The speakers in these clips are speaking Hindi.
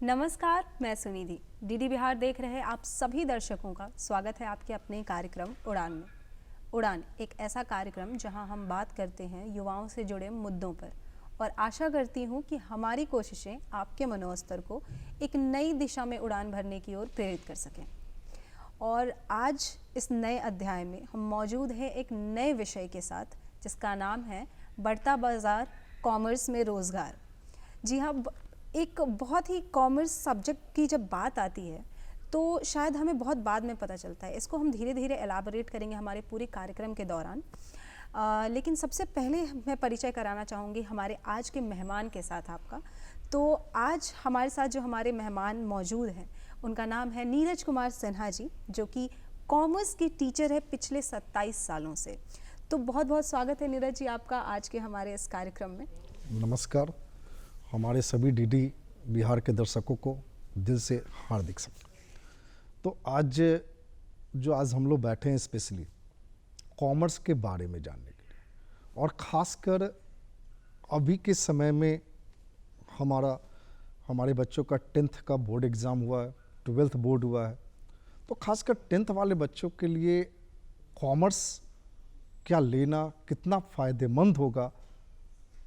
नमस्कार, मैं सुनिधि। डीडी बिहार देख रहे आप सभी दर्शकों का स्वागत है आपके अपने कार्यक्रम उड़ान में। उड़ान एक ऐसा कार्यक्रम जहां हम बात करते हैं युवाओं से जुड़े मुद्दों पर और आशा करती हूं कि हमारी कोशिशें आपके मनोस्तर को एक नई दिशा में उड़ान भरने की ओर प्रेरित कर सकें। और आज इस नए अध्याय में हम मौजूद हैं एक नए विषय के साथ जिसका नाम है बढ़ता बाजार कॉमर्स में रोज़गार। जी हाँ, एक बहुत ही कॉमर्स सब्जेक्ट की जब बात आती है तो शायद हमें बहुत बाद में पता चलता है। इसको हम धीरे धीरे एलाबोरेट करेंगे हमारे पूरे कार्यक्रम के दौरान। लेकिन सबसे पहले मैं परिचय कराना चाहूँगी हमारे आज के मेहमान के साथ आपका। तो आज हमारे साथ जो हमारे मेहमान मौजूद हैं उनका नाम है नीरज कुमार सिन्हा जी, जो कि कॉमर्स की टीचर है पिछले 27 सालों से। तो बहुत बहुत स्वागत है नीरज जी आपका आज के हमारे इस कार्यक्रम में। नमस्कार, हमारे सभी डीडी बिहार के दर्शकों को दिल से हार्दिक स्वागत। तो आज हम लोग बैठे हैं स्पेशली कॉमर्स के बारे में जानने के लिए, और ख़ासकर अभी के समय में हमारे बच्चों का 10th का बोर्ड एग्ज़ाम हुआ है, 12th बोर्ड हुआ है। तो ख़ासकर 10th वाले बच्चों के लिए कॉमर्स क्या लेना, कितना फ़ायदेमंद होगा,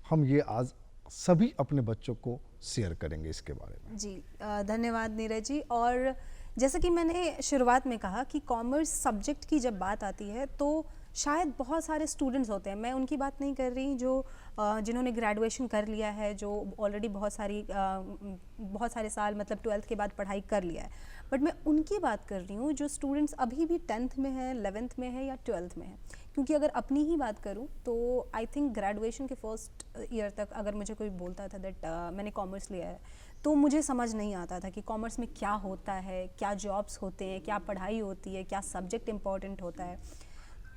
हम ये आज सभी अपने बच्चों को शेयर करेंगे इसके बारे में। जी धन्यवाद नीरज जी। और जैसा कि मैंने शुरुआत में कहा कि कॉमर्स सब्जेक्ट की जब बात आती है तो शायद बहुत सारे स्टूडेंट्स होते हैं। मैं उनकी बात नहीं कर रही जो जिन्होंने ग्रेजुएशन कर लिया है, जो ऑलरेडी बहुत सारे साल मतलब 12th के बाद पढ़ाई कर लिया है, बट मैं उनकी बात कर रही हूँ जो स्टूडेंट्स अभी भी 10th में है, 11th में है या 12th में है। क्योंकि अगर अपनी ही बात करूँ तो आई थिंक ग्रेजुएशन के फर्स्ट ईयर तक अगर मुझे कोई बोलता था दैट मैंने कॉमर्स लिया है तो मुझे समझ नहीं आता था कि कॉमर्स में क्या होता है, क्या जॉब्स होते हैं, क्या पढ़ाई होती है, क्या सब्जेक्ट इम्पॉर्टेंट होता है।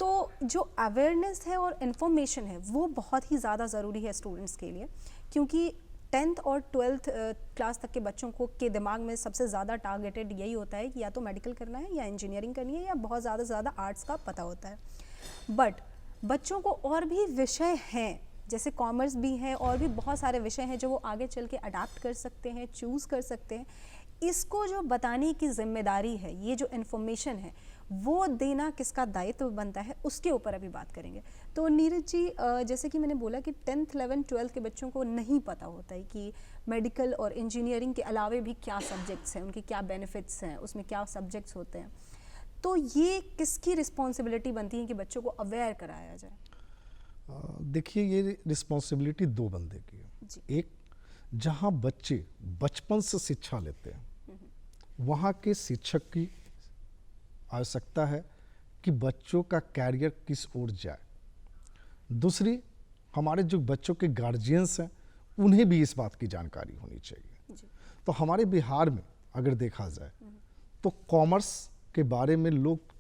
तो जो अवेयरनेस है और इन्फॉर्मेशन है वो बहुत ही ज़्यादा ज़रूरी है स्टूडेंट्स के लिए, क्योंकि 10th और 12th क्लास तक के बच्चों को के दिमाग में सबसे ज़्यादा टारगेटेड यही होता है कि या तो मेडिकल करना है या इंजीनियरिंग करनी है या बहुत ज़्यादा आर्ट्स का पता होता है। बट बच्चों को और भी विषय हैं, जैसे कॉमर्स भी है और भी बहुत सारे विषय हैं जो वो आगे चल के अडाप्ट कर सकते हैं, चूज़ कर सकते हैं। इसको जो बताने की जिम्मेदारी है, ये जो इन्फॉर्मेशन है वो देना किसका दायित्व बनता है, उसके ऊपर अभी बात करेंगे। तो नीरज जी, जैसे कि मैंने बोला कि 10th 11th 12th के बच्चों को नहीं पता होता है कि मेडिकल और इंजीनियरिंग के अलावे भी क्या सब्जेक्ट्स हैं, उनके क्या बेनिफिट्स हैं, उसमें क्या सब्जेक्ट्स होते हैं। तो ये किसकी रिस्पॉन्सिबिलिटी बनती है कि बच्चों को अवेयर कराया जाए? देखिए, ये रिस्पॉन्सिबिलिटी दो बंदे की है। एक, जहाँ बच्चे बचपन से शिक्षा लेते हैं वहाँ के शिक्षक की आवश्यकता है कि बच्चों का कैरियर किस ओर जाए। दूसरी, हमारे जो बच्चों के गार्जियंस हैं उन्हें भी इस बात की जानकारी होनी चाहिए। तो हमारे बिहार में अगर देखा जाए तो कॉमर्स के बारे में लोग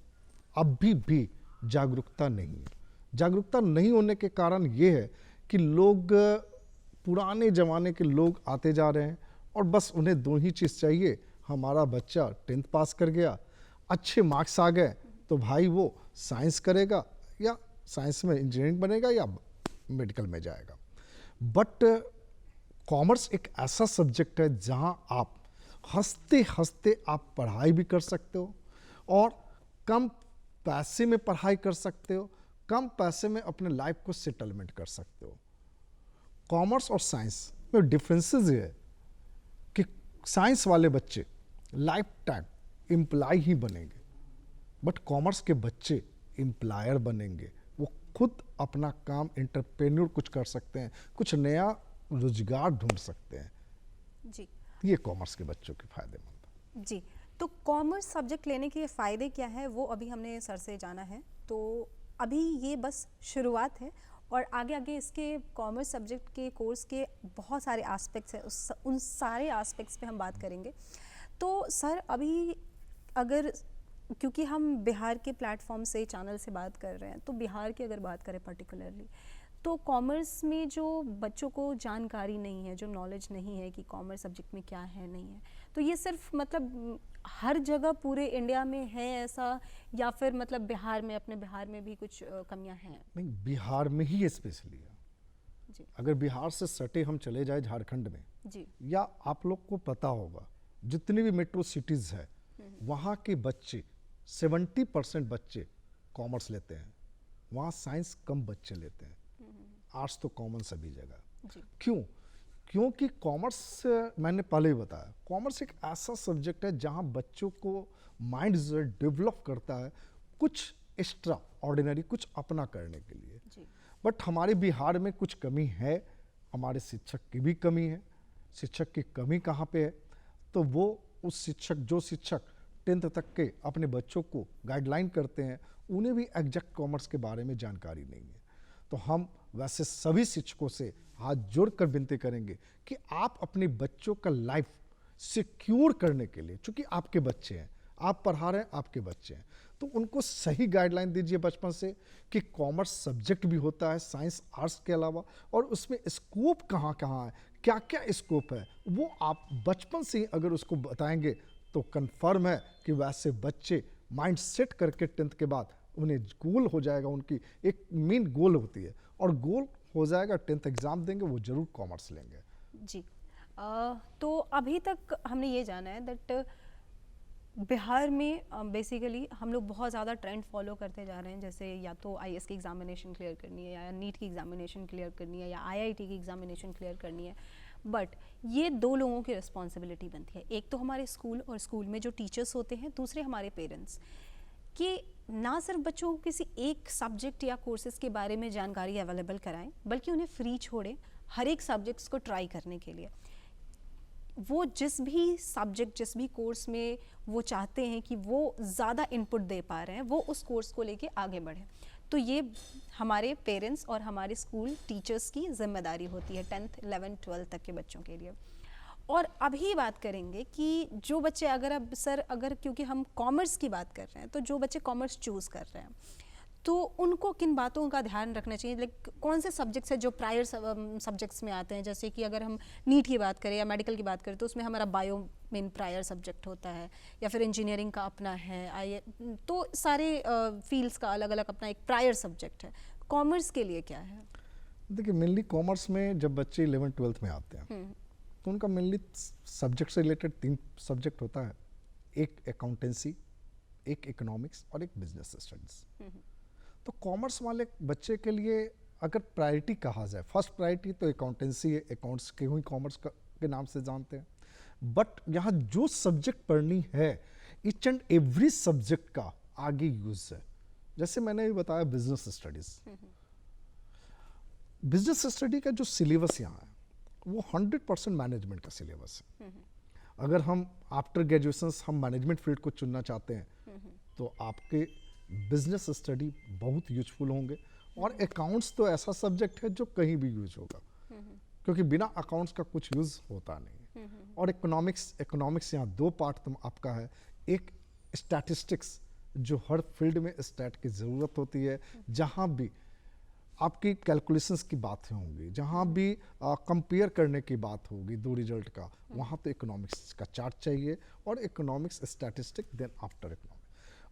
अभी भी जागरूकता नहीं है। जागरूकता नहीं होने के कारण ये है कि लोग, पुराने ज़माने के लोग आते जा रहे हैं और बस उन्हें दो ही चीज़ चाहिए, हमारा बच्चा 10th पास कर गया, अच्छे मार्क्स आ गए तो भाई वो साइंस करेगा या साइंस में इंजीनियरिंग बनेगा या मेडिकल में जाएगा। बट कॉमर्स एक ऐसा सब्जेक्ट है जहां आप हंसते हंसते आप पढ़ाई भी कर सकते हो और कम पैसे में पढ़ाई कर सकते हो, कम पैसे में अपने लाइफ को सेटलमेंट कर सकते हो। कॉमर्स और साइंस में डिफरेंसेस ये है कि साइंस वाले बच्चे लाइफ टाइम एम्प्लॉय ही बनेंगे, बट कॉमर्स के बच्चे एम्प्लॉयर बनेंगे। वो खुद अपना काम, एंटरप्रेन्योर कुछ कर सकते हैं, कुछ नया रोजगार ढूंढ सकते हैं। जी, ये कॉमर्स के बच्चों के फायदेमंद। जी। तो कॉमर्स सब्जेक्ट लेने के फ़ायदे क्या है वो अभी हमने सर से जाना है। तो अभी ये बस शुरुआत है और आगे आगे इसके कॉमर्स सब्जेक्ट के कोर्स के बहुत सारे एस्पेक्ट्स हैं, उन सारे एस्पेक्ट्स पे हम बात करेंगे। तो सर अभी अगर, क्योंकि हम बिहार के प्लेटफॉर्म से, चैनल से बात कर रहे हैं, तो बिहार की अगर बात करें पर्टिकुलरली तो कॉमर्स में जो बच्चों को जानकारी नहीं है, जो नॉलेज नहीं है कि कॉमर्स सब्जेक्ट में क्या है नहीं है, तो ये सिर्फ मतलब हर जगह पूरे इंडिया में है ऐसा, या फिर मतलब बिहार में, अपने बिहार में भी कुछ कमियां हैं? नहीं, बिहार में ही स्पेशली है। जी अगर बिहार से सटे हम चले जाए झारखंड में, जी या आप लोग को पता होगा जितनी भी मेट्रो सिटीज़ है वहाँ के बच्चे 70% बच्चे कॉमर्स लेते हैं, वहाँ साइंस कम बच्चे लेते हैं, आर्ट्स तो कॉमन सभी जगह। जी क्यों? क्योंकि कॉमर्स, मैंने पहले ही बताया, कॉमर्स एक ऐसा सब्जेक्ट है जहाँ बच्चों को माइंड जो डेवलप करता है कुछ एक्स्ट्रा ऑर्डिनरी, कुछ अपना करने के लिए। जी बट हमारे बिहार में कुछ कमी है, हमारे शिक्षक की भी कमी है। शिक्षक की कमी कहाँ पे है? तो वो उस शिक्षक, जो शिक्षक 10th तक के अपने बच्चों को गाइडलाइन करते हैं, उन्हें भी एग्जैक्ट कॉमर्स के बारे में जानकारी नहीं है। तो हम वैसे सभी शिक्षकों से हाथ जोड़कर विनती करेंगे कि आप अपने बच्चों का लाइफ सिक्योर करने के लिए, चूंकि आपके बच्चे हैं, आप पढ़ा रहे हैं, आपके बच्चे हैं, तो उनको सही गाइडलाइन दीजिए बचपन से कि कॉमर्स सब्जेक्ट भी होता है साइंस आर्ट्स के अलावा, और उसमें स्कोप कहाँ कहाँ है, क्या क्या स्कोप है, वो आप बचपन से ही अगर उसको बताएंगे तो कंफर्म है कि वैसे बच्चे माइंड सेट करके 10th के बाद उन्हें गोल हो जाएगा, उनकी एक मेन गोल होती है, और गोल हो जाएगा 10th एग्ज़ाम देंगे वो जरूर कॉमर्स लेंगे। जी तो अभी तक हमने ये जाना है दैट बिहार में बेसिकली हम लोग बहुत ज़्यादा ट्रेंड फॉलो करते जा रहे हैं, जैसे या तो आईएएस की एग्जामिनेशन क्लियर करनी है, या नीट की एग्जामिनेशन क्लियर करनी है, या आईआईटी की एग्जामिनेशन क्लियर करनी है। बट ये दो लोगों की रिस्पॉन्सिबिलिटी बनती है, एक तो हमारे स्कूल और स्कूल में जो टीचर्स होते हैं, दूसरे हमारे पेरेंट्स, कि ना सिर्फ बच्चों को किसी एक सब्जेक्ट या कोर्सेज के बारे में जानकारी अवेलेबल कराएं, बल्कि उन्हें फ्री छोड़ें हर एक सब्जेक्ट्स को ट्राई करने के लिए। वो जिस भी सब्जेक्ट, जिस भी कोर्स में वो चाहते हैं कि वो ज़्यादा इनपुट दे पा रहे हैं, वो उस कोर्स को लेके आगे बढ़ें। तो ये हमारे पेरेंट्स और हमारे स्कूल टीचर्स की जिम्मेदारी होती है 10th 11th 12th तक के बच्चों के लिए। और अभी बात करेंगे कि जो बच्चे अगर क्योंकि हम कॉमर्स की बात कर रहे हैं, तो जो बच्चे कॉमर्स चूज़ कर रहे हैं तो उनको किन बातों का ध्यान रखना चाहिए, लाइक कौन से सब्जेक्ट्स है जो प्रायर सब्जेक्ट्स में आते हैं। जैसे कि अगर हम नीट की बात करें या मेडिकल की बात करें तो उसमें हमारा बायो मेन प्रायर सब्जेक्ट होता है, या फिर इंजीनियरिंग का अपना है, तो सारे फील्ड्स का अलग अलग अपना एक प्रायर सब्जेक्ट है। कॉमर्स के लिए क्या है? देखिए, मेनली कॉमर्स में जब बच्चे 11th 12th में आते हैं तो उनका मेनली सब्जेक्ट से रिलेटेड 3 सब्जेक्ट होता है, एक अकाउंटेंसी, एक इकोनॉमिक्स और एक बिजनेस स्टडीज़। तो कॉमर्स वाले बच्चे के लिए अगर प्रायोरिटी कहा जाए, फर्स्ट प्रायोरिटी तो अकाउंटेंसी है, अकाउंट्स के ही कॉमर्स के नाम से जानते हैं। बट यहाँ जो सब्जेक्ट पढ़नी है, ईच एंड एवरी सब्जेक्ट का आगे यूज है। जैसे मैंने भी बताया बिजनेस स्टडीज, बिजनेस स्टडी का जो सिलेबस यहाँ है वो 100% मैनेजमेंट का सिलेबस है। अगर हम आफ्टर ग्रेजुएशन हम मैनेजमेंट फील्ड को चुनना चाहते हैं तो आपके बिजनेस स्टडी बहुत यूजफुल होंगे। और अकाउंट्स तो ऐसा सब्जेक्ट है जो कहीं भी यूज होगा, क्योंकि बिना अकाउंट्स का कुछ यूज होता नहीं। और इकोनॉमिक्स यहाँ 2 पार्ट तुम आपका है, एक स्टैटिस्टिक्स जो हर फील्ड में स्टैट की ज़रूरत होती है, जहाँ भी आपकी कैलकुलेशंस की बातें होंगी, जहाँ भी कंपेयर करने की बात होगी 2 रिजल्ट का, वहाँ तो इकोनॉमिक्स का चार्ट चाहिए, और economics statistic then after economics.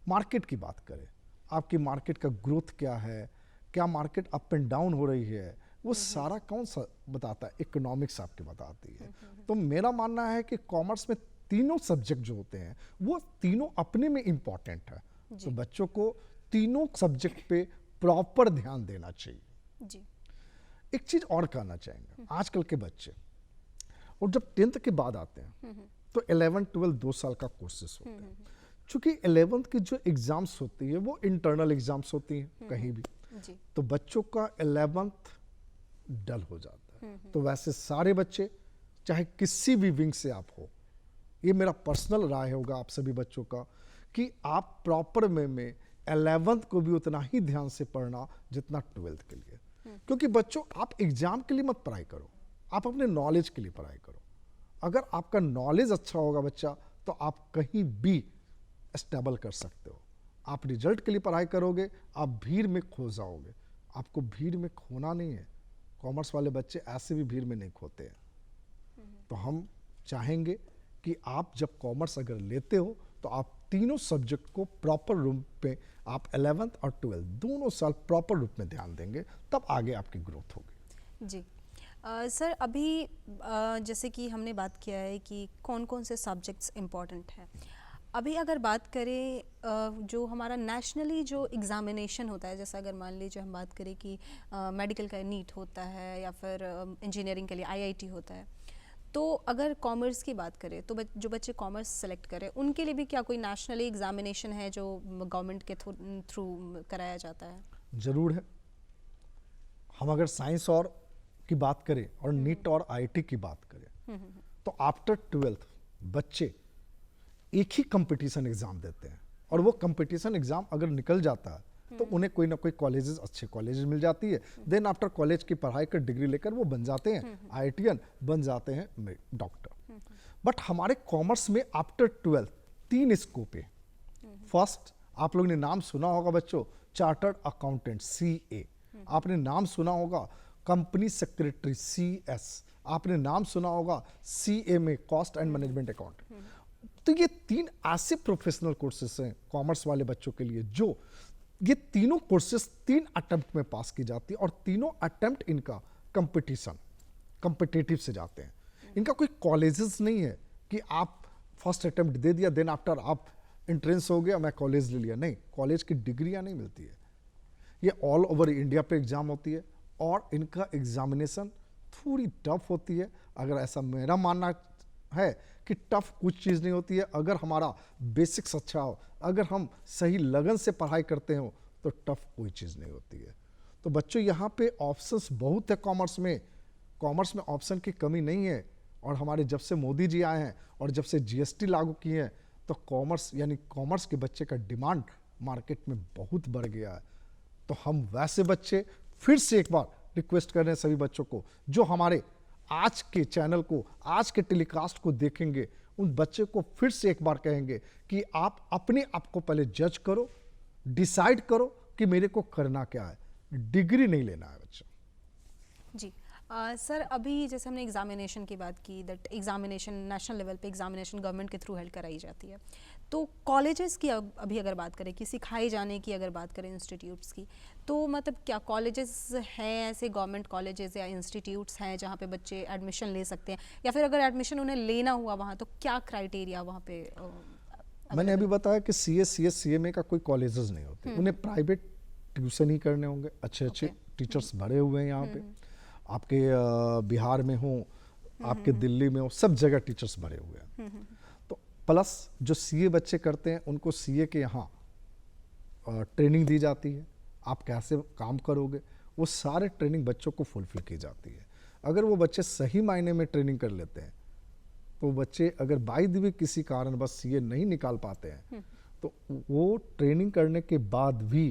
Market की बात करें, आपकी मार्केट का ग्रोथ क्या है, क्या मार्केट अप एंड डाउन हो रही है, वो सारा कौन सा बताता है? इकोनॉमिक्स आपकी बताती है। तो मेरा मानना है कि कॉमर्स में तीनों सब्जेक्ट जो होते हैं वो तीनों अपने में इम्पॉर्टेंट है, तो बच्चों को तीनों सब्जेक्ट पे प्रॉपर ध्यान देना चाहिए। जी। एक चीज और कहना चाहेंगे, आजकल के बच्चे और जब 10th के बाद आते हैं तो 11th 12th 2 साल का कोर्सेस होते हैं। चूंकि 11th की जो एग्जाम्स होती है वो इंटरनल एग्जाम्स होती हैं कहीं भी, जी। तो बच्चों का 11th डल हो जाता है। तो वैसे सारे बच्चे चाहे किसी भी विंग से आप हो, ये मेरा पर्सनल राय होगा आप सभी बच्चों का कि आप प्रॉपर वे में 11th को भी उतना ही ध्यान से पढ़ना जितना 12th के लिए। क्योंकि बच्चों, आप एग्जाम के लिए मत पढ़ाई करो, आप अपने नॉलेज के लिए पढ़ाई करो। अगर आपका नॉलेज अच्छा होगा बच्चा, तो आप कहीं भी स्टेबल कर सकते हो। आप रिजल्ट के लिए पढ़ाई करोगे, आप भीड़ में खो जाओगे। आपको भीड़ में खोना नहीं है, कॉमर्स वाले बच्चे ऐसे भी भीड़ में नहीं खोते हैं। तो हम चाहेंगे कि आप जब कॉमर्स अगर लेते हो तो आप तीनों सब्जेक्ट को प्रॉपर रूप पे आप 11th और 12th दोनों साल प्रॉपर रूप में ध्यान देंगे, तब आगे आपकी ग्रोथ होगी। जी। सर अभी जैसे कि हमने बात किया है कि कौन कौन से सब्जेक्ट्स इम्पॉर्टेंट हैं। अभी अगर बात करें जो हमारा नेशनली जो एग्ज़ामिनेशन होता है, जैसे अगर मान लीजिए हम बात करें कि मेडिकल का नीट होता है या फिर इंजीनियरिंग के लिए आईआईटी होता है, तो अगर कॉमर्स की बात करें तो जो बच्चे कॉमर्स सेलेक्ट करें उनके लिए भी क्या कोई नेशनली एग्ज़ामिनेशन है जो गवर्नमेंट के थ्रू कराया जाता है? जरूर है। हम अगर साइंस और की बात करें और नीट और आईआईटी की बात करें तो आफ्टर 12th बच्चे एक ही कंपटीशन एग्जाम देते हैं, और वो कंपटीशन एग्जाम अगर निकल जाता है तो उन्हें कोई ना कोई कॉलेजेस, अच्छे कॉलेजेस मिल जाती है। देन आफ्टर कॉलेज की पढ़ाई कर डिग्री लेकर वो बन जाते हैं आईआईटीएन, बन जाते हैं डॉक्टर। बट हमारे कॉमर्स में आफ्टर 12th 3 स्कोप है। फर्स्ट, आप लोगों ने नाम सुना होगा बच्चों, चार्टर्ड अकाउंटेंट सीए, आपने नाम सुना होगा कंपनी सेक्रेटरी सीएस, आपने नाम सुना होगा CMA cost and management account. तो ये 3 ऐसे प्रोफेशनल कोर्सेस हैं कॉमर्स वाले बच्चों के लिए, जो ये तीनों कोर्सेस 3 अटेम्प्ट में पास की जाती है, और तीनों अटेम्प्ट इनका कंपटीशन कॉम्पिटिटिव से जाते हैं। इनका कोई कॉलेजेस नहीं है कि आप फर्स्ट अटेम्प्ट दे दिया देन आफ्टर आप एंट्रेंस हो गया मैं कॉलेज ले लिया, नहीं, कॉलेज की डिग्रियां नहीं मिलती है। ये ऑल ओवर इंडिया पे एग्जाम होती है, और इनका एग्जामिनेशन थोड़ी टफ होती है। अगर ऐसा मेरा मानना है कि टफ कुछ चीज़ नहीं होती है, अगर हमारा बेसिक्स अच्छा हो, अगर हम सही लगन से पढ़ाई करते हो तो टफ कोई चीज़ नहीं होती है। तो बच्चों यहाँ पे ऑप्शंस बहुत है कॉमर्स में ऑप्शन की कमी नहीं है। और हमारे जब से मोदी जी आए हैं और जब से जीएसटी लागू की है तो कॉमर्स यानी कॉमर्स के बच्चे का डिमांड मार्केट में बहुत बढ़ गया है। तो हम वैसे बच्चे फिर से एक बार रिक्वेस्ट कर रहे हैं सभी बच्चों को जो हमारे आज के चैनल को, आज के टेलीकास्ट को देखेंगे, उन बच्चे को फिर से एक बार कहेंगे कि आप अपने आप को पहले जज करो, डिसाइड करो कि मेरे को करना क्या है, डिग्री नहीं लेना है बच्चा। जी। सर अभी जैसे हमने एग्जामिनेशन की बात की, दैट एग्जामिनेशन नेशनल लेवल पे एग्जामिनेशन गवर्नमेंट के थ्रू हेल्ड कराई जाती है। तो कॉलेजेस की अभी अगर बात करें कि सिखाए जाने की अगर बात करें इंस्टीट्यूट्स की, तो मतलब क्या कॉलेजेस हैं ऐसे गवर्नमेंट कॉलेजेस या इंस्टीट्यूट्स हैं जहाँ पे बच्चे एडमिशन ले सकते हैं, या फिर अगर एडमिशन उन्हें लेना हुआ वहाँ तो क्या क्राइटेरिया वहाँ पे? मैंने अभी बताया कि सीएस सीएस सीएमए का कोई कॉलेजेस नहीं होते, उन्हें प्राइवेट ट्यूशन ही करने होंगे। अच्छे अच्छे टीचर्स भरे हुए हैं यहाँ पे, आपके बिहार में हो, आपके दिल्ली में हो, सब जगह टीचर्स भरे हुए हैं। तो प्लस जो सीए बच्चे करते हैं उनको सीए के यहाँ ट्रेनिंग दी जाती है, आप कैसे काम करोगे वो सारे ट्रेनिंग बच्चों को फुलफिल की जाती है। अगर वो बच्चे सही मायने में ट्रेनिंग कर लेते हैं तो बच्चे अगर बाई द वे किसी कारण बस सीए नहीं निकाल पाते हैं तो वो ट्रेनिंग करने के बाद भी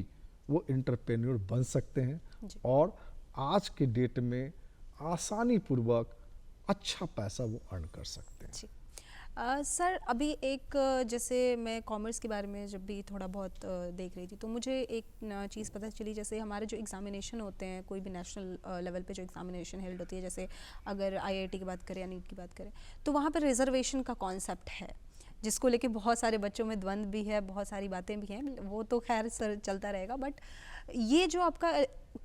वो एंटरप्रेन्योर बन सकते हैं, और आज के डेट में आसानी पूर्वक अच्छा पैसा वो अर्न कर सकते हैं। सर अभी एक जैसे मैं कॉमर्स के बारे में जब भी थोड़ा बहुत देख रही थी तो मुझे एक चीज़ पता चली, जैसे हमारे जो एग्ज़ामिनेशन होते हैं कोई भी नेशनल लेवल पे जो एग्ज़ामिनेशन हेल्ड होती है, जैसे अगर आईआईटी की बात करें या नीट की बात करें, तो वहाँ पर रिजर्वेशन का कॉन्सेप्ट है जिसको लेके बहुत सारे बच्चों में द्वंद्व भी है, बहुत सारी बातें भी हैं, वो तो खैर सर चलता रहेगा। बट ये जो आपका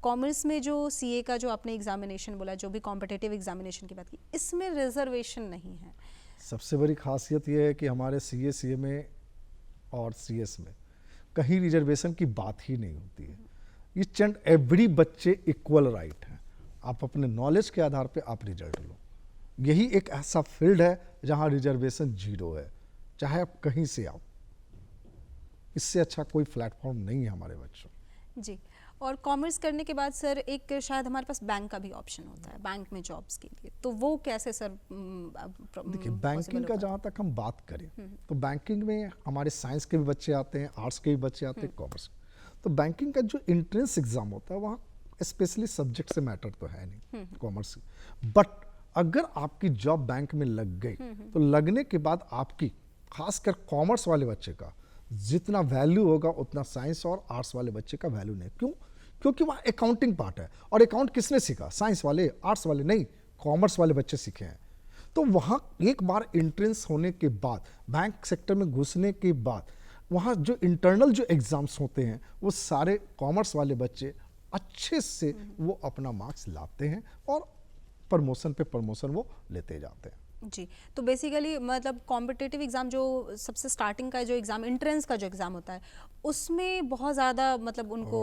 कॉमर्स में जो सीए का जो आपने एग्ज़ामिनेशन बोला, जो भी कॉम्पिटिटिव एग्ज़ामिनेशन की बात की, इसमें रिजर्वेशन नहीं है। सबसे बड़ी खासियत यह है कि हमारे सीए सीएमए और सीएस में कहीं रिजर्वेशन की बात ही नहीं होती है। ईच एंड एवरी बच्चे इक्वल राइट है, आप अपने नॉलेज के आधार पे आप रिजल्ट लो। यही एक ऐसा फील्ड है जहां रिजर्वेशन 0 है, चाहे आप कहीं से आओ। इससे अच्छा कोई प्लेटफॉर्म नहीं है हमारे बच्चों। जी। और कॉमर्स करने के बाद सर एक शायद हमारे पास बैंक का भी ऑप्शन होता है बैंक में जॉब्स के लिए, तो वो कैसे सर? देखिए बैंकिंग का जहाँ तक हम बात करें तो बैंकिंग में हमारे साइंस के भी बच्चे आते हैं, आर्ट्स के भी बच्चे आते हैं, कॉमर्स। तो बैंकिंग का जो एंट्रेंस एग्जाम होता है वहाँ स्पेशली सब्जेक्ट से मैटर तो है नहीं कॉमर्स, बट अगर आपकी जॉब बैंक में लग गई तो लगने के बाद आपकी खासकर कॉमर्स वाले बच्चे का जितना वैल्यू होगा उतना साइंस और आर्ट्स वाले बच्चे का वैल्यू नहीं। क्यों? क्योंकि वहाँ अकाउंटिंग पार्ट है, और अकाउंट किसने सीखा? साइंस वाले, आर्ट्स वाले नहीं, कॉमर्स वाले बच्चे सीखे हैं। तो वहाँ एक बार एंट्रेंस होने के बाद, बैंक सेक्टर में घुसने के बाद, वहाँ जो इंटरनल जो एग्ज़ाम्स होते हैं वो सारे कॉमर्स वाले बच्चे अच्छे से वो अपना मार्क्स लाते हैं और प्रमोशन पे प्रमोशन वो लेते जाते हैं। जी, तो बेसिकली मतलब कॉम्पिटिटिव एग्ज़ाम जो सबसे स्टार्टिंग का जो एग्ज़ाम एंट्रेंस का जो एग्ज़ाम होता है उसमें बहुत ज़्यादा मतलब उनको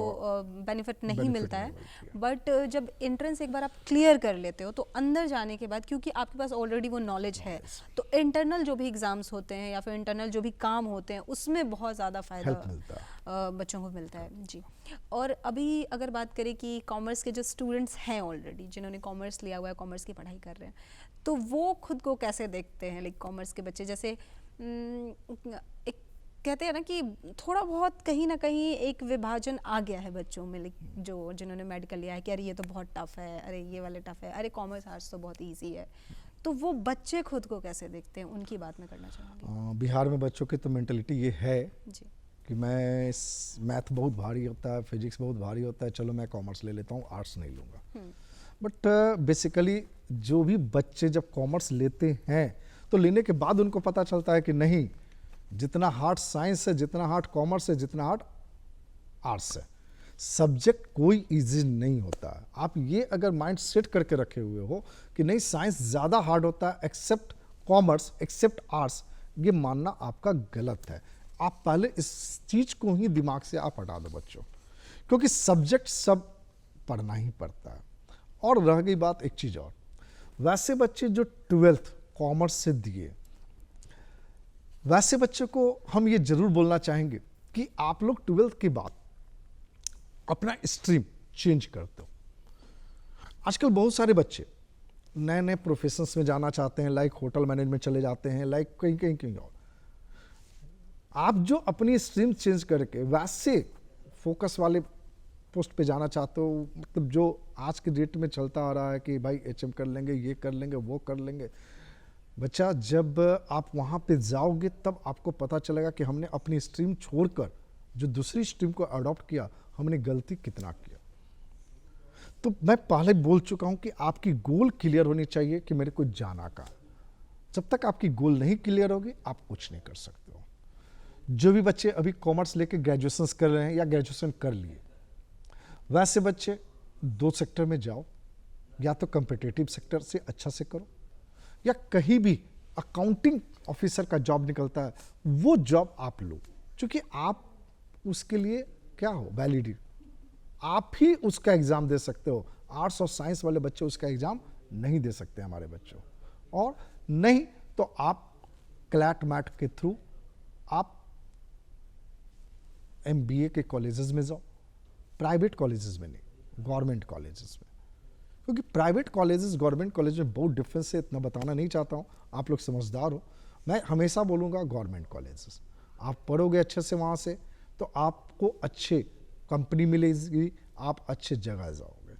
बेनिफिट नहीं benefit मिलता नहीं है, मिलती है। बट जब एंट्रेंस एक बार आप क्लियर कर लेते हो तो अंदर जाने के बाद क्योंकि आपके पास ऑलरेडी वो नॉलेज है तो इंटरनल जो भी एग्ज़ाम्स होते हैं या फिर इंटरनल जो भी काम होते हैं उसमें बहुत ज़्यादा फ़ायदा हेल्प मिलता है। बच्चों को मिलता है। जी, और अभी अगर बात करें कि कॉमर्स के जो स्टूडेंट्स हैं ऑलरेडी जिन्होंने कॉमर्स लिया हुआ है, कॉमर्स की पढ़ाई कर रहे हैं, तो वो खुद को कैसे देखते हैं? लाइक कॉमर्स के बच्चे जैसे एक कहते हैं ना कि थोड़ा बहुत कहीं ना कहीं एक विभाजन आ गया है बच्चों में, लाइक जो जिन्होंने मेडिकल लिया है कि अरे ये तो बहुत टफ है, अरे ये वाले टफ है, अरे कॉमर्स आर्ट्स तो बहुत ईजी है। तो वो बच्चे खुद को कैसे देखते हैं, उनकी बात मैं करना चाहूँगी। बिहार में बच्चों की तो मेंटलिटी ये है जी, कि मैथ बहुत भारी होता है, फिजिक्स बहुत भारी होता है, चलो मैं कॉमर्स ले लेता हूँ, आर्ट्स नहीं लूँगा। बट बेसिकली जो भी बच्चे जब कॉमर्स लेते हैं तो लेने के बाद उनको पता चलता है कि नहीं, जितना हार्ड साइंस है, जितना हार्ड कॉमर्स है, जितना हार्ड आर्ट्स है, सब्जेक्ट कोई इजी नहीं होता है। आप ये अगर माइंड सेट करके रखे हुए हो कि नहीं साइंस ज़्यादा हार्ड होता है एक्सेप्ट कॉमर्स, एक्सेप्ट आर्ट्स, ये मानना आपका गलत है। आप पहले इस चीज़ को ही दिमाग से आप हटा दो बच्चों, क्योंकि सब्जेक्ट सब पढ़ना ही पड़ता है। और रह गई बात एक चीज़ और, वैसे बच्चे जो 12th कॉमर्स से दिए, वैसे बच्चे को हम ये जरूर बोलना चाहेंगे कि आप लोग 12th के बाद अपना स्ट्रीम चेंज कर दो। आजकल बहुत सारे बच्चे नए नए प्रोफेशंस में जाना चाहते हैं, लाइक होटल मैनेजमेंट चले जाते हैं, लाइक कहीं कहीं कहीं और। आप जो अपनी स्ट्रीम चेंज करके वैसे फोकस वाले पोस्ट पे जाना चाहते हो, मतलब जो आज के डेट में चलता आ रहा है कि भाई एचएम कर लेंगे, ये कर लेंगे, वो कर लेंगे, बच्चा जब आप वहाँ पे जाओगे तब आपको पता चलेगा कि हमने अपनी स्ट्रीम छोड़कर जो दूसरी स्ट्रीम को अडॉप्ट किया, हमने गलती कितना किया। तो मैं पहले बोल चुका हूँ कि आपकी गोल क्लियर होनी चाहिए कि मेरे को जाना का। जब तक आपकी गोल नहीं क्लियर होगी आप कुछ नहीं कर सकते हो। जो भी बच्चे अभी कॉमर्स लेके ग्रेजुएशन कर रहे हैं या ग्रेजुएशन कर लिए, वैसे बच्चे 2 सेक्टर में जाओ, या तो कम्पिटिटिव सेक्टर से अच्छा से करो, या कहीं भी अकाउंटिंग ऑफिसर का जॉब निकलता है वो जॉब आप लो, क्योंकि आप उसके लिए क्या हो, वैलिडिटी, आप ही उसका एग्ज़ाम दे सकते हो। आर्ट्स और साइंस वाले बच्चे उसका एग्ज़ाम नहीं दे सकते हमारे बच्चों, और नहीं तो आप क्लैट मैट के थ्रू आप MBA के कॉलेजेस में जाओ, प्राइवेट कॉलेजेस में नहीं, गवर्नमेंट कॉलेजेस में, क्योंकि प्राइवेट कॉलेजेस गवर्नमेंट कॉलेज में बहुत डिफरेंस है। इतना बताना नहीं चाहता हूँ, आप लोग समझदार हो। मैं हमेशा बोलूँगा गवर्नमेंट कॉलेजेस, आप पढ़ोगे अच्छे से वहाँ से तो आपको अच्छे कंपनी मिलेगी, आप अच्छे जगह जाओगे।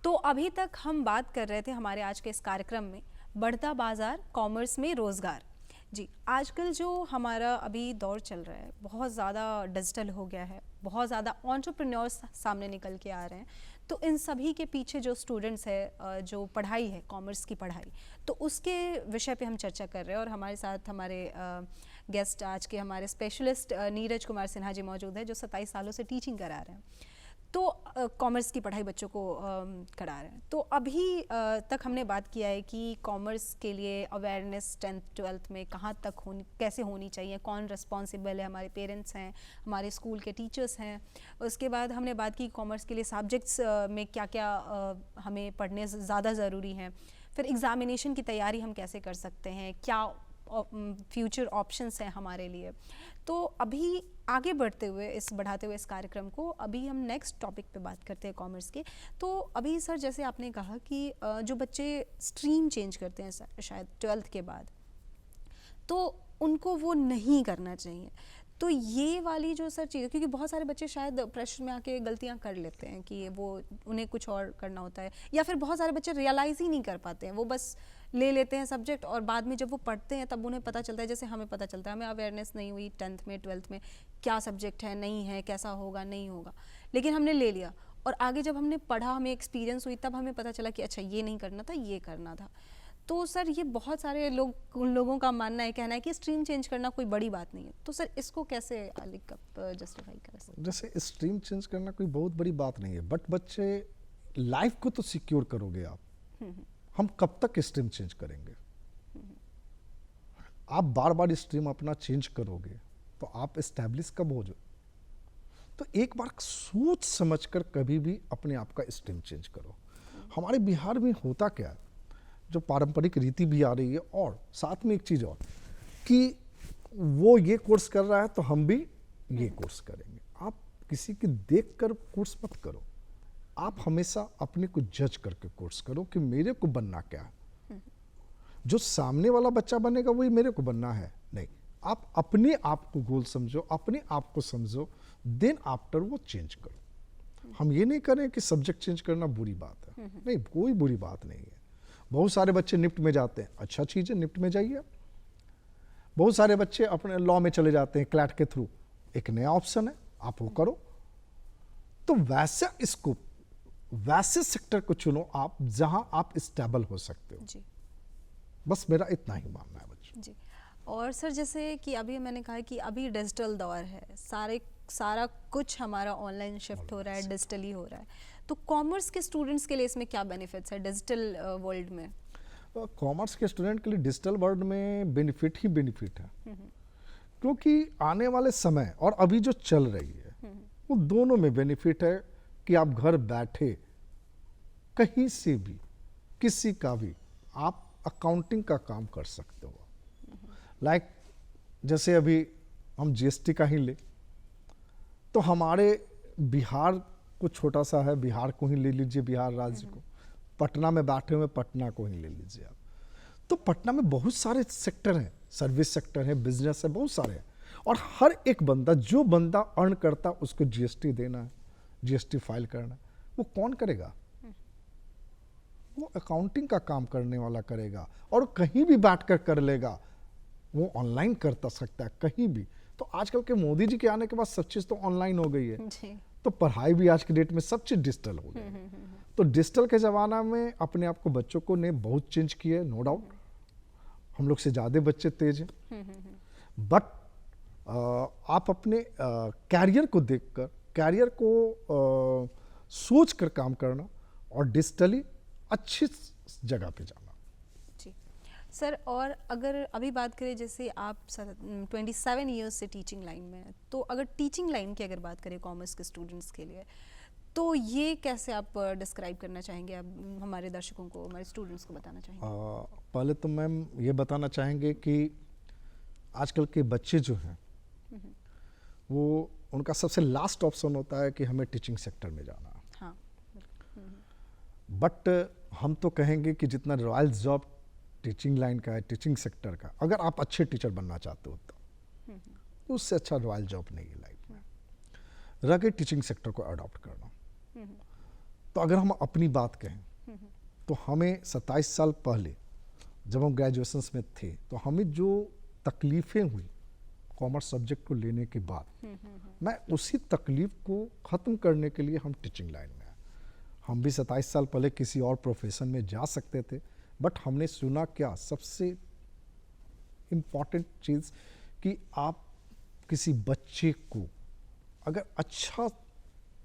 तो अभी तक हम बात कर रहे थे हमारे आज के इस कार्यक्रम में बढ़ता बाजार कॉमर्स में रोज़गार। जी, आजकल जो हमारा अभी दौर चल रहा है बहुत ज़्यादा डिजिटल हो गया है, बहुत ज़्यादा एंटरप्रेन्योर्स सामने निकल के आ रहे हैं। तो इन सभी के पीछे जो स्टूडेंट्स है, जो पढ़ाई है कॉमर्स की पढ़ाई, तो उसके विषय पे हम चर्चा कर रहे हैं। और हमारे साथ हमारे गेस्ट आज के हमारे स्पेशलिस्ट नीरज कुमार सिन्हा जी मौजूद है, जो 27 सालों से टीचिंग करा रहे हैं, तो कॉमर्स की पढ़ाई बच्चों को करा रहे हैं। तो अभी तक हमने बात किया है कि कॉमर्स के लिए अवेयरनेस 10th 12th में कहाँ तक होनी, कैसे होनी चाहिए, कौन रिस्पॉन्सिबल है, हमारे पेरेंट्स हैं, हमारे स्कूल के टीचर्स हैं। उसके बाद हमने बात की कॉमर्स के लिए सब्जेक्ट्स में क्या क्या हमें पढ़ने ज़्यादा ज़रूरी हैं। फिर एग्ज़ामिनेशन की तैयारी हम कैसे कर सकते हैं, क्या फ्यूचर ऑप्शंस हैं हमारे लिए। तो अभी आगे बढ़ते हुए बढ़ाते हुए इस कार्यक्रम को, अभी हम नेक्स्ट टॉपिक पे बात करते हैं कॉमर्स के। तो अभी सर जैसे आपने कहा कि जो बच्चे स्ट्रीम चेंज करते हैं शायद 12th के बाद, तो उनको वो नहीं करना चाहिए। तो ये वाली जो सर चीज़, क्योंकि बहुत सारे बच्चे शायद प्रेशर में आके गलतियां कर लेते हैं कि वो उन्हें कुछ और करना होता है, या फिर बहुत सारे बच्चे रियलाइज़ ही नहीं कर पाते हैं, वो बस ले लेते हैं सब्जेक्ट और बाद में जब वो पढ़ते हैं तब उन्हें पता चलता है, जैसे हमें पता चलता है, हमें अवेयरनेस नहीं हुई 10th में 12th में क्या सब्जेक्ट है, नहीं है, कैसा होगा, नहीं होगा, लेकिन हमने ले लिया और आगे जब हमने पढ़ा, हमें एक्सपीरियंस हुई, तब हमें पता चला कि अच्छा ये नहीं करना था, ये करना था। तो सर ये बहुत सारे उन लोगों का मानना है, कहना है कि स्ट्रीम चेंज करना कोई बड़ी बात नहीं है, तो सर इसको कैसे लाइक आप जस्टिफाई कर सकते हैं? जैसे स्ट्रीम चेंज करना कोई बहुत बड़ी बात नहीं है, बट बच्चे लाइफ को तो सिक्योर करोगे आप। हम कब तक स्ट्रीम चेंज करेंगे? आप बार बार स्ट्रीम अपना चेंज करोगे तो आप एस्टैब्लिश कब हो जाओ? तो एक बार सोच समझकर कभी भी अपने आप का स्ट्रीम चेंज करो। हमारे बिहार में होता क्या है, जो पारंपरिक रीति भी आ रही है, और साथ में एक चीज़ और कि वो ये कोर्स कर रहा है तो हम भी ये कोर्स करेंगे। आप किसी की देख कर कोर्स मत करो, आप हमेशा अपने को जज करके कोर्स करो कि मेरे को बनना क्या है। जो सामने वाला बच्चा बनेगा वही मेरे को बनना है, नहीं। आप अपने आप को गोल समझो, अपने आप को समझो, देन आफ्टर वो चेंज करो। हम ये नहीं करें कि सब्जेक्ट चेंज करना बुरी बात है, नहीं, कोई बुरी बात नहीं है। बहुत सारे बच्चे निफ्ट में जाते हैं, अच्छा चीज़ है, निफ्ट में जाइए। बहुत सारे बच्चे अपने लॉ में चले जाते हैं क्लैट के थ्रू, एक नया ऑप्शन है, आप वो करो। तो वैसा इसको, वैसे सेक्टर को चुनो आप जहां आप स्टेबल हो सकते हो जी बस मेरा इतना ही मानना है बच्चों। जी। और सर जैसे कि अभी मैंने कहा कि अभी डिजिटल दौर है, सारा कुछ हमारा ऑनलाइन शिफ्ट हो रहा है, डिजिटली हो रहा है, तो कॉमर्स के स्टूडेंट्स के लिए इसमें क्या बेनिफिट्स है डिजिटल वर्ल्ड में? कॉमर्स के स्टूडेंट के लिए डिजिटल वर्ल्ड में बेनिफिट ही बेनिफिट है, क्योंकि आने वाले समय और अभी जो चल रही है वो दोनों में बेनिफिट है कि आप घर बैठे कहीं से भी किसी का भी आप अकाउंटिंग का काम कर सकते हो। लाइक जैसे अभी हम जीएसटी का ही ले तो हमारे बिहार को छोटा सा है, बिहार को ही ले लीजिए, बिहार राज्य को, पटना में बैठे हुए पटना को ही ले लीजिए आप। तो पटना में बहुत सारे सेक्टर हैं, सर्विस सेक्टर है, बिजनेस है, बहुत सारे हैं, और हर एक बंदा, जो बंदा अर्न करता उसको जीएसटी देना है, जीएसटी फाइल करना है, वो कौन करेगा? वो अकाउंटिंग का काम करने वाला करेगा, और कहीं भी बैठकर कर लेगा, वो ऑनलाइन करता सकता है कहीं भी। तो आजकल के मोदी जी के आने के बाद सब चीज़ तो ऑनलाइन हो गई है जी। तो पढ़ाई भी आज के डेट में सब चीज़ डिजिटल हो गई है। तो डिजिटल के ज़माना में अपने आप को बच्चों को ने बहुत चेंज किया है, नो डाउट। हम लोग से ज़्यादा बच्चे तेज हैं, बट आप अपने कैरियर को देखकर, कैरियर को सोच कर काम करना और डिजिटली अच्छी जगह पे जाना। जी सर, और अगर अभी बात करें, जैसे आप 27 ईयर्स से टीचिंग लाइन में हैं, तो अगर टीचिंग लाइन की अगर बात करें कॉमर्स के स्टूडेंट्स के लिए, तो ये कैसे आप डिस्क्राइब करना चाहेंगे, आप हमारे दर्शकों को, हमारे स्टूडेंट्स को बताना चाहेंगे? पहले तो मैम ये बताना चाहेंगे कि आजकल के बच्चे जो हैं वो, उनका सबसे लास्ट ऑप्शन होता है कि हमें टीचिंग सेक्टर में जाना है। हाँ, बट हम तो कहेंगे कि जितना रॉयल जॉब टीचिंग लाइन का है, टीचिंग सेक्टर का, अगर आप अच्छे टीचर बनना चाहते हो तो उससे अच्छा रॉयल जॉब नहीं है लाइफ में। रह गई टीचिंग सेक्टर को अडॉप्ट करना, तो अगर हम अपनी बात कहें तो हमें 27 साल पहले जब हम ग्रेजुएशन में थे तो हमें जो तकलीफ़ें हुई कॉमर्स सब्जेक्ट को लेने के बाद, मैं उसी तकलीफ को ख़त्म करने के लिए हम टीचिंग लाइन में आए। हम भी 27 साल पहले किसी और प्रोफेशन में जा सकते थे, बट हमने सुना क्या, सबसे इम्पॉर्टेंट चीज़ कि आप किसी बच्चे को अगर अच्छा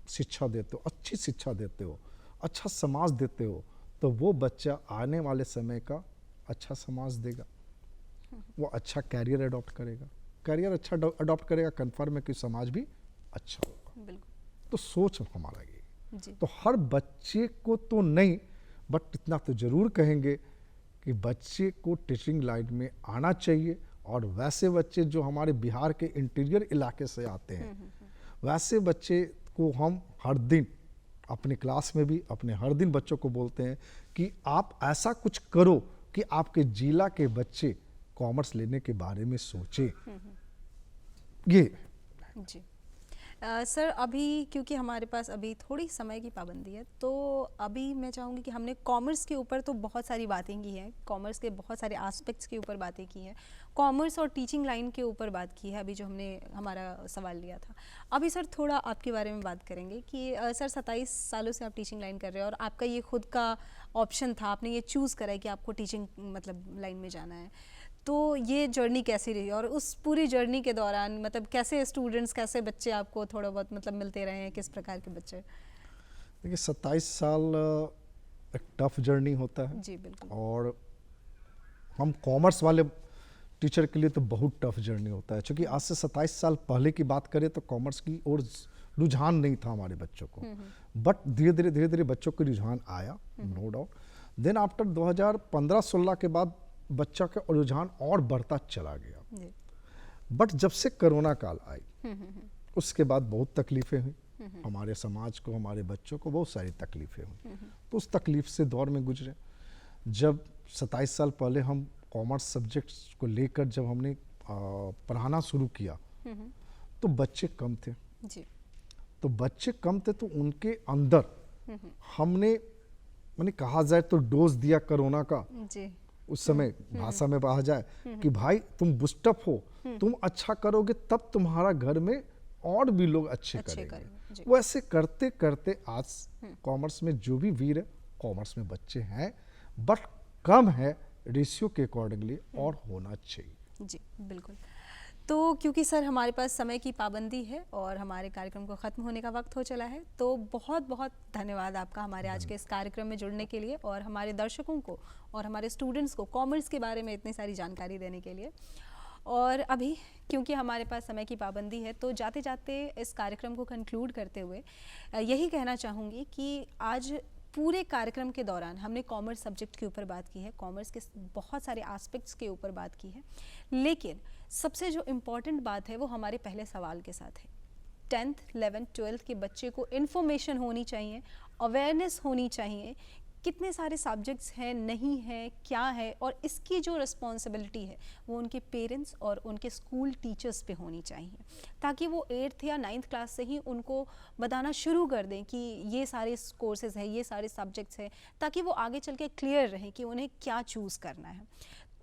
शिक्षा देते हो, अच्छी शिक्षा देते हो, अच्छा समाज देते हो, तो वो बच्चा आने वाले समय का अच्छा समाज देगा, वो अच्छा कैरियर अडॉप्ट करेगा, कैरियर अच्छा अडॉप्ट करेगा, कन्फर्म है कि समाज भी अच्छा होगा। बिल्कुल। तो सोच हमारा ये, जी। तो हर बच्चे को तो नहीं, बट इतना तो जरूर कहेंगे कि बच्चे को टीचिंग लाइन में आना चाहिए। और वैसे बच्चे जो हमारे बिहार के इंटीरियर इलाके से आते हैं, वैसे बच्चे को हम हर दिन अपने क्लास में भी अपने हर दिन बच्चों को बोलते हैं कि आप ऐसा कुछ करो कि आपके जिला के बच्चे कॉमर्स लेने के बारे में सोचे। ये जी सर, अभी क्योंकि हमारे पास अभी थोड़ी समय की पाबंदी है, तो अभी मैं चाहूँगी कि हमने कॉमर्स के ऊपर तो बहुत सारी बातें की हैं, कॉमर्स के बहुत सारे एस्पेक्ट्स के ऊपर बातें की हैं, कॉमर्स और टीचिंग लाइन के ऊपर बात की है अभी जो हमने हमारा सवाल लिया था। अभी सर थोड़ा आपके बारे में बात करेंगे कि सर 27 सालों से आप टीचिंग लाइन कर रहे हैं और आपका ये खुद का ऑप्शन था, आपने ये चूज़ करा है कि आपको टीचिंग मतलब लाइन में जाना है, तो ये जर्नी कैसी रही और उस पूरी जर्नी के दौरान मतलब कैसे स्टूडेंट्स, कैसे बच्चे आपको थोड़ा बहुत मतलब मिलते रहे हैं, किस प्रकार के बच्चे? देखिए 27 साल एक टफ जर्नी होता है जी बिल्कुल। और हम कॉमर्स वाले टीचर के लिए तो बहुत टफ जर्नी होता है, क्योंकि आज से 27 साल पहले की बात करें तो कॉमर्स की ओर रुझान नहीं था हमारे बच्चों को, बट धीरे धीरे बच्चों को रुझान आया, नो डाउट। देन आफ्टर 2015-16 के बाद बच्चा का रुझान और बढ़ता चला गया, बट जब से कोरोना काल आई उसके बाद बहुत तकलीफें हुई हमारे समाज को, हमारे बच्चों को बहुत सारी तकलीफें हुई। तो उस तकलीफ से दौर में गुजरे। जब 27 साल पहले हम कॉमर्स सब्जेक्ट्स को लेकर जब हमने पढ़ाना शुरू किया तो बच्चे कम थे जी। तो बच्चे कम थे तो उनके अंदर हमने मैंने कहा जाए तो डोज दिया कोरोना का जी। उस समय भाषा में कहा जाए कि भाई तुम बूस्टअप हो, तुम अच्छा करोगे तब तुम्हारा घर में और भी लोग अच्छे करेंगे। वैसे करते करते आज कॉमर्स में जो भी वीर है, कॉमर्स में बच्चे हैं बट कम है रेशियो के अकॉर्डिंगली, और होना चाहिए। जी बिल्कुल। तो क्योंकि सर हमारे पास समय की पाबंदी है और हमारे कार्यक्रम को ख़त्म होने का वक्त हो चला है, तो बहुत बहुत धन्यवाद आपका हमारे आज के इस कार्यक्रम में जुड़ने के लिए और हमारे दर्शकों को और हमारे स्टूडेंट्स को कॉमर्स के बारे में इतनी सारी जानकारी देने के लिए। और अभी क्योंकि हमारे पास समय की पाबंदी है तो जाते जाते इस कार्यक्रम को कंक्लूड करते हुए यही कहना चाहूँगी कि आज पूरे कार्यक्रम के दौरान हमने कॉमर्स सब्जेक्ट के ऊपर बात की है, कॉमर्स के बहुत सारे एस्पेक्ट्स के ऊपर बात की है, लेकिन सबसे जो इम्पॉर्टेंट बात है वो हमारे पहले सवाल के साथ है। 10th, 11th, 12th के बच्चे को इन्फॉर्मेशन होनी चाहिए, अवेयरनेस होनी चाहिए, कितने सारे सब्जेक्ट्स हैं, नहीं है, क्या है, और इसकी जो रिस्पॉन्सिबिलिटी है वो उनके पेरेंट्स और उनके स्कूल टीचर्स पे होनी चाहिए, ताकि वो 8th या 9th क्लास से ही उनको बताना शुरू कर दें कि ये सारे कोर्सेज़ हैं, ये सारे सब्जेक्ट्स हैं, ताकि वो आगे चल के क्लियर रहें कि उन्हें क्या चूज़ करना है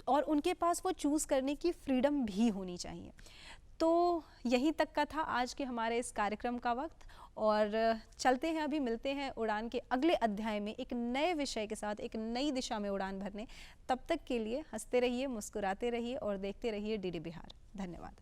और उनके पास वो चूज़ करने की फ्रीडम भी होनी चाहिए। तो यहीं तक का था आज के हमारे इस कार्यक्रम का वक्त, और चलते हैं अभी मिलते हैं उड़ान के अगले अध्याय में एक नए विषय के साथ, एक नई दिशा में उड़ान भरने। तब तक के लिए हंसते रहिए, मुस्कुराते रहिए और देखते रहिए डीडी बिहार। धन्यवाद।